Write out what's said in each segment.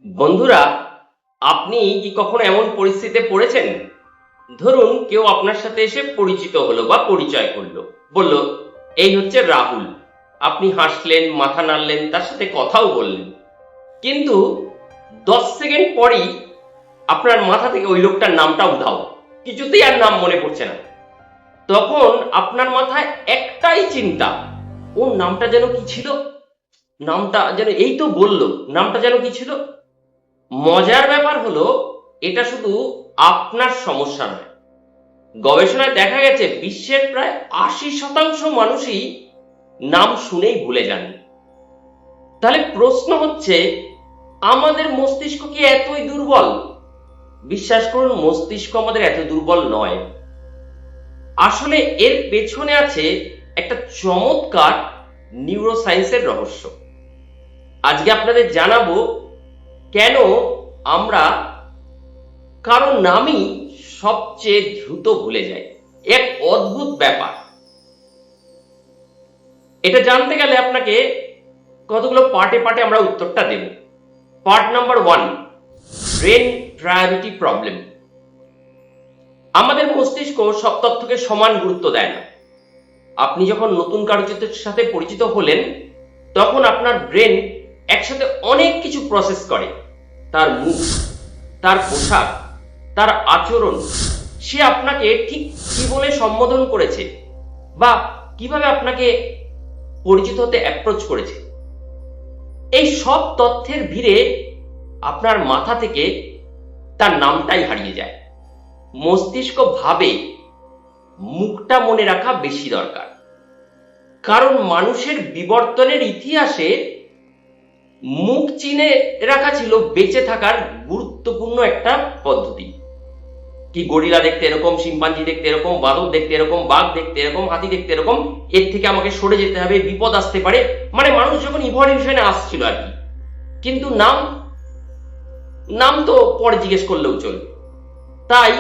বন্ধুরা, আপনি কি কখনো এমন পরিস্থিতিতে পড়েছেন? ধরুন কেউ আপনার সাথে এসে পরিচিত হলো বা পরিচয় করলো, বলল এই হচ্ছে রাহুল। আপনি হাসলেন, মাথা নাড়লেন, তার সাথে কথাও বললেন, কিন্তু 10 সেকেন্ড পরই আপনার মাথা থেকে ওই লোকটার নামটা উধাও, কিছুতেই আর নাম মনে পড়ছে না। তখন আপনার মাথায় একটাই চিন্তা, ওর নামটা যেন কি ছিল, নামটা যেন, এই তো বললো, নামটা যেন কি ছিল। মজার ব্যাপার হলো, এটা শুধু আপনার সমস্যা নয়। গবেষণায় দেখা গেছে বিশ্বের প্রায় 80% মানুষই নাম শুনেই ভুলে যান। তাহলে প্রশ্ন হচ্ছে, আমাদের মস্তিষ্ক কি এতই দুর্বল? বিশ্বাস করুন, মস্তিষ্ক আমাদের এত দুর্বল নয়। আসলে এর পেছনে আছে একটা চমৎকার নিউরোসায়েন্সের রহস্য। আজকে আপনাদের জানাবো কেন আমরা কারো নামই সবচেয়ে দ্রুত ভুলে যায়। এক অদ্ভুত ব্যাপার। এটা জানতে গেলে আপনাকে কতগুলো পার্টে পার্টে আমরা উত্তরটা দেব। Part number 1, brain priority problem. আমাদের মস্তিষ্ক সব তথ্যকে সমান গুরুত্ব দেয় না। আপনি যখন নতুন কারো সাথে পরিচিত হলেন, তখন আপনার ব্রেন একসাথে অনেক কিছু প্রসেস করে। তার মুখ, তার পোশাক, তার আচরণ, সে আপনাকে ঠিক কি বলে সম্বোধন করেছে বা কিভাবে আপনাকে পরিচিত হতে অ্যাপ্রোচ করেছে, এই সব তথ্যের ভিড়ে আপনার মাথা থেকে তার নামটাই হারিয়ে যায়। মস্তিষ্ক ভাবে মুখটা মনে রাখা বেশি দরকার, কারণ মানুষের বিবর্তনের ইতিহাসে মুখ চিনে রাখা ছিল বেঁচে থাকার গুরুত্বপূর্ণ একটা পদ্ধতি। কি গরিলা দেখতে এরকম, শিম্পাঞ্জি দেখতে এরকম, বাদর দেখতে এরকম, বাঘ দেখতে এরকম, হাতি দেখতে এরকম, এর থেকে আমাকে সরে যেতে হবে, বিপদ আসতে পারে, মানে মানুষ যখন ইভলিউশনে আসছিল আর কি। কিন্তু নাম, নাম তো পরে জিজ্ঞেস করলেও চলবে। তাই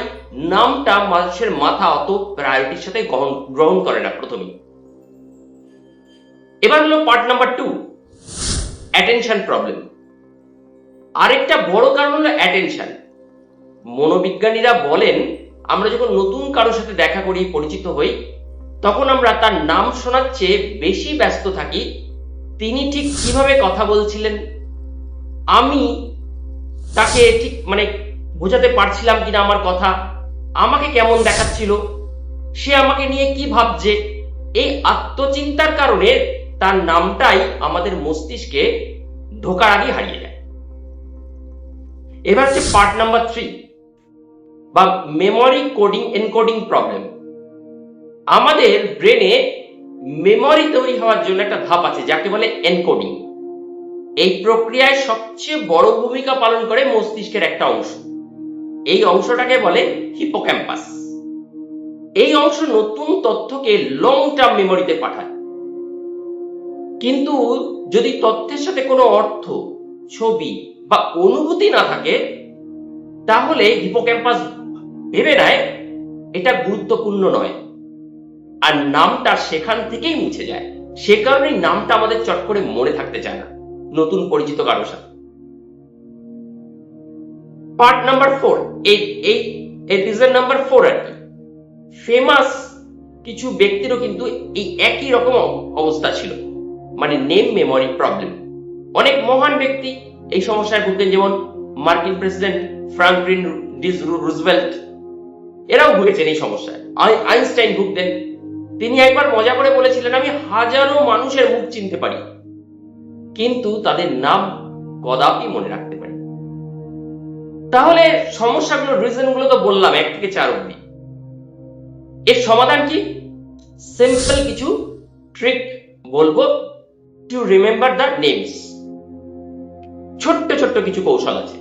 নামটা মানুষের মাথা অত প্রায়োরিটির সাথে গ্রহণ করে না প্রথমেই। এবার হলো পার্ট নাম্বার 2, অ্যাটেনশন প্রবলেম। আরেকটা বড় কারণ হলো অ্যাটেনশন। মনোবিজ্ঞানীরা বলেন, আমরা যখন নতুন কারোর সাথে দেখা করি, পরিচিত হই, তখন আমরা তার নাম শোনার চেয়ে বেশি ব্যস্ত থাকি তিনি ঠিক কিভাবে কথা বলছিলেন, আমি তাকে ঠিক বোঝাতে পারছিলাম কিনা আমার কথা, আমাকে কেমন দেখাচ্ছিল, সে আমাকে নিয়ে কি ভাবছে। এই আত্মচিন্তার কারণে তার নামটাই আমাদের মস্তিষ্কে ঢোকার আগে হারিয়ে যায়। এবার হচ্ছে পার্ট নাম্বার 3, বা মেমোরি কোডিং এনকোডিং প্রবলেম। আমাদের ব্রেনে মেমোরি তৈরি হওয়ার জন্য একটা ধাপ আছে যাকে বলে এনকোডিং। এই প্রক্রিয়ায় সবচেয়ে বড় ভূমিকা পালন করে মস্তিষ্কের একটা অংশ। এই অংশটাকে বলে হিপোক্যাম্পাস। এই অংশ নতুন তথ্যকে লং টার্ম মেমোরিতে পাঠায়। কিন্তু যদি তথ্যের সাথে কোনো অর্থ, ছবি বা অনুভূতি না থাকে, তাহলে হিপোক্যাম্পাস ভেবে নেয় এটা গুরুত্বপূর্ণ নয়, আর নামটা সেখান থেকেই মুছে যায়। সে কারণেই নামটা আমাদের চট করে মনে থাকতে চায় না নতুন পরিচিত কারোর সাথে। পার্ট নাম্বার 4, এই রিজন নাম্বার 4 আর কি, ফেমাস কিছু ব্যক্তিরও কিন্তু এই একই রকম অবস্থা ছিল, মানে নেম মেমোরি প্রবলেম। অনেক মহান ব্যক্তি এই সমস্যায় ভুগতেন, যেমন মার্কিন প্রেসিডেন্ট ফ্রাঙ্কলিন ডি রুজভেল্ট, এরাও ভুগেছেন এই সমস্যায়। আইনস্টাইন ভুগতেন। তিনি একবার মজা করে বলেছিলেন, আমি হাজারো মানুষের মুখ চিনতে পারি, কিন্তু তাদের নাম কদাপি মনে রাখতে পারি। তাহলে সমস্যাগুলো, রিজনগুলো তো বললাম 1 থেকে 4 অবধি। এর সমাধান কি? সিম্পল কিছু ট্রিক বলবো টু রিমেম্বার দ্য নেমস। ছোট্ট ছোট্ট কিছু কৌশল আছে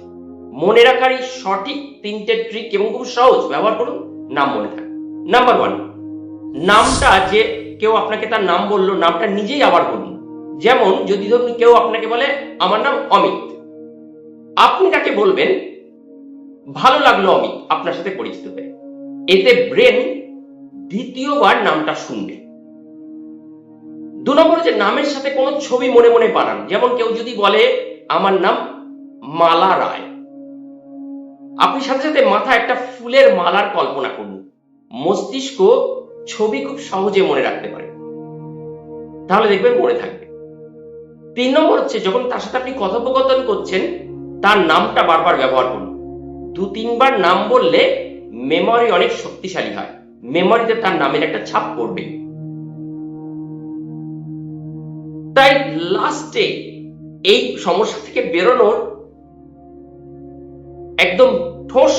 মনে রাখার, সঠিক 3টে ট্রিক এবং খুব সহজ, ব্যবহার করুন, নাম মনে থাকে। নাম্বার 1, নামটা, যে কেউ আপনাকে তার নাম বললো, নামটা নিজেই আবার বলুন। যেমন যদি ধরুন কেউ আপনাকে বলে আমার নাম অমিত, আপনি তাকে বলবেন ভালো লাগলো অমিত, আপনার সাথে পরিচিত হয়ে। এতে ব্রেন দ্বিতীয়বার নামটা শুনবে। 2 নম্বর হচ্ছে নামের সাথে কোনো ছবি মনে মনে বানান। যেমন কেউ যদি বলে আমার নাম মালা রায়। আপনি সাথে সাথে মাথায় একটা ফুলের মালার কল্পনা করুন। মস্তিষ্ক ছবি খুব সহজে মনে রাখতে পারে, তাহলে দেখবেন মনে থাকবে। 3 নম্বর হচ্ছে, যখন তার সাথে আপনি কথোপকথন করছেন তার নামটা বারবার ব্যবহার করুন। 2-3 বার নাম বললে মেমোরি অনেক শক্তিশালী হয়, মেমোরিতে তার নামের একটা ছাপ পড়বে। তাই লাস্টে এই সমস্যা থেকে বেরোনোর একদম ঠোস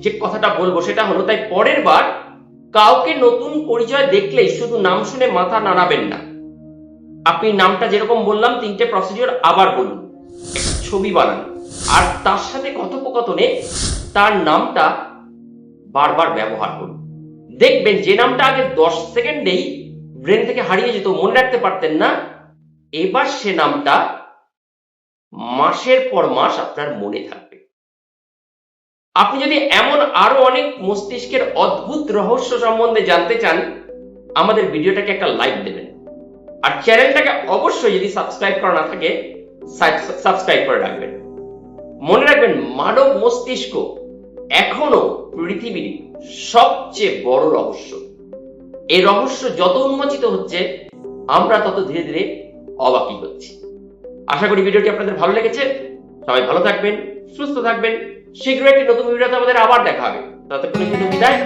যে কথাটা বলবো সেটা হলো, তাই পরের বার কাউকে নতুন পরিচয় দেখলেই শুধু নাম শুনে মাথা নাড়াবেন না। আপনি নামটা যেরকম বললাম 3টে প্রসিডিওর আবার বলুন, একটা ছবি বানান, আর তার সাথে কথোপকথনে তার নামটা বারবার ব্যবহার করুন। দেখবেন যে নামটা আগে 10 সেকেন্ডেই ব্রেন থেকে হারিয়ে যেত, মনে রাখতে পারতেন না, এবার সে নামটা মাসের পর মাস আপনার মনে থাকবে। আপনি যদি এমন আরো অনেক মস্তিষ্কের অদ্ভুত রহস্য সম্বন্ধে জানতে চান, আমাদের ভিডিওটাকে একটা লাইক দেবেন, আর চ্যানেলটাকে অবশ্যই যদি সাবস্ক্রাইব করা না থাকে সাবস্ক্রাইব করে রাখবেন। মনে রাখবেন, মানব মস্তিষ্ক এখনো পৃথিবীর সবচেয়ে বড় রহস্য। এই রহস্য যত উন্মোচিত হচ্ছে, আমরা তত ধীরে ধীরে অবাকই হচ্ছি। আশা করি ভিডিওটি আপনাদের ভালো লেগেছে। সবাই ভালো থাকবেন, সুস্থ থাকবেন। শীঘ্রই একটি নতুন ভিডিওতে আমাদের আবার দেখা হবে। ততক্ষণের জন্য বিদায়।